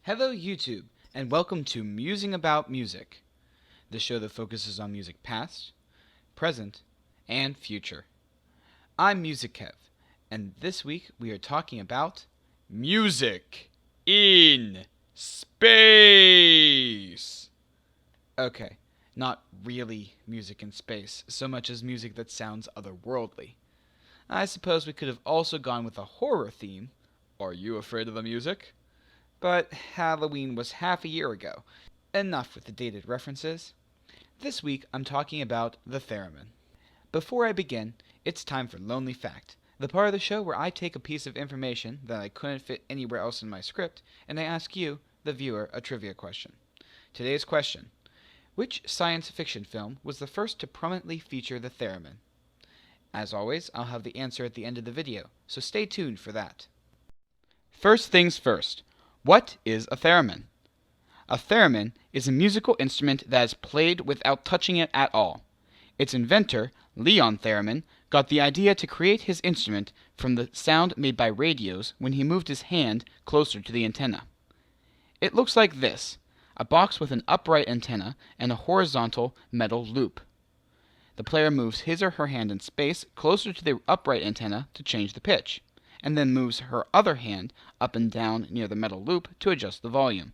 Hello YouTube, and welcome to Musing About Music, the show that focuses on music past, present, and future. I'm Musikev, and this week we are talking about music in space. Okay, not really music in space, so much as music that sounds otherworldly. I suppose we could have also gone with a horror theme. Are you afraid of the music? But Halloween was half a year ago. Enough with the dated references. This week I'm talking about the theremin. Before I begin, it's time for Lonely Fact, the part of the show where I take a piece of information that I couldn't fit anywhere else in my script, and I ask you, the viewer, a trivia question. Today's question: which science fiction film was the first to prominently feature the theremin? As always, I'll have the answer at the end of the video, so stay tuned for that. First things first. What is a theremin? A theremin is a musical instrument that is played without touching it at all. Its inventor, Leon Theremin, got the idea to create his instrument from the sound made by radios when he moved his hand closer to the antenna. It looks like this: a box with an upright antenna and a horizontal metal loop. The player moves his or her hand in space closer to the upright antenna to change the pitch, and then moves her other hand up and down near the metal loop to adjust the volume.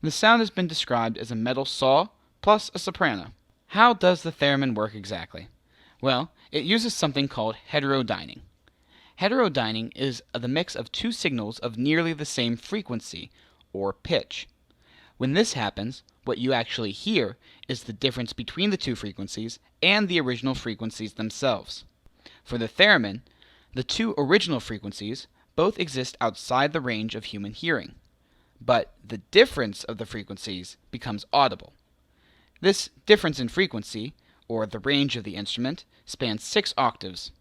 The sound has been described as a metal saw plus a soprano. How does the theremin work exactly? Well, it uses something called heterodyning. Heterodyning is the mix of two signals of nearly the same frequency, or pitch. When this happens, what you actually hear is the difference between the two frequencies and the original frequencies themselves. For the theremin, the two original frequencies both exist outside the range of human hearing, but the difference of the frequencies becomes audible. This difference in frequency, or the range of the instrument, spans 6 octaves.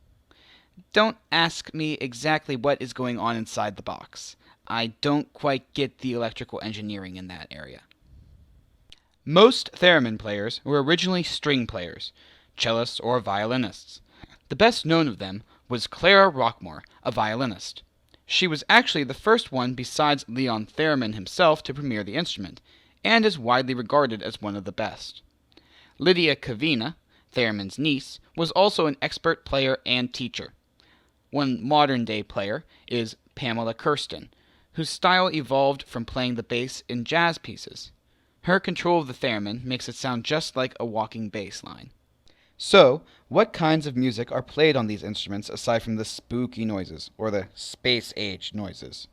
Don't ask me exactly what is going on inside the box. I don't quite get the electrical engineering in that area. Most theremin players were originally string players, cellists or violinists. The best known of them was Clara Rockmore, a violinist. She was actually the first one besides Leon Theremin himself to premiere the instrument, and is widely regarded as one of the best. Lydia Kavina, Theremin's niece, was also an expert player and teacher. One modern-day player is Pamela Kirsten, whose style evolved from playing the bass in jazz pieces. Her control of the theremin makes it sound just like a walking bass line. So, what kinds of music are played on these instruments aside from the spooky noises, or the space-age noises?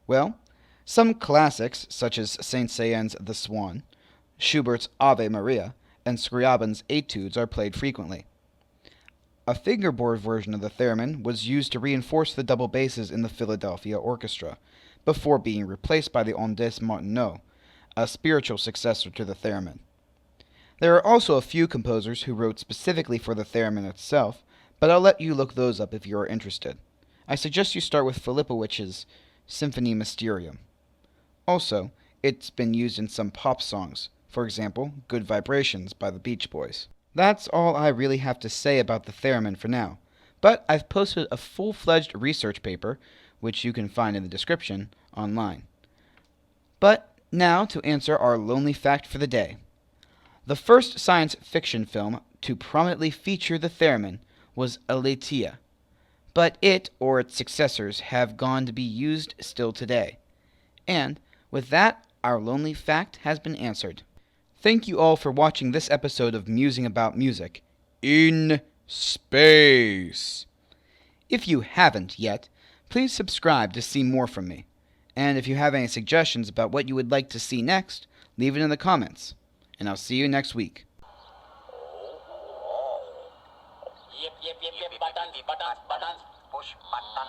Well, some classics, such as Saint-Saën's The Swan, Schubert's Ave Maria, and Scriabin's Etudes are played frequently. A fingerboard version of the theremin was used to reinforce the double basses in the Philadelphia Orchestra, before being replaced by the Ondes Martineau, a spiritual successor to the theremin. There are also a few composers who wrote specifically for the theremin itself, but I'll let you look those up if you are interested. I suggest you start with Filipovich's Symphony Mysterium. Also, it's been used in some pop songs, for example, Good Vibrations by the Beach Boys. That's all I really have to say about the theremin for now, but I've posted a full-fledged research paper, which you can find in the description, online. But now to answer our lonely fact for the day. The first science fiction film to prominently feature the theremin was Aletheia, but it or its successors have gone to be used still today. And with that, our lonely fact has been answered. Thank you all for watching this episode of Musing About Music in Space. If you haven't yet, please subscribe to see more from me. And if you have any suggestions about what you would like to see next, leave it in the comments. And I'll see you next week. Yep, buttons, push button.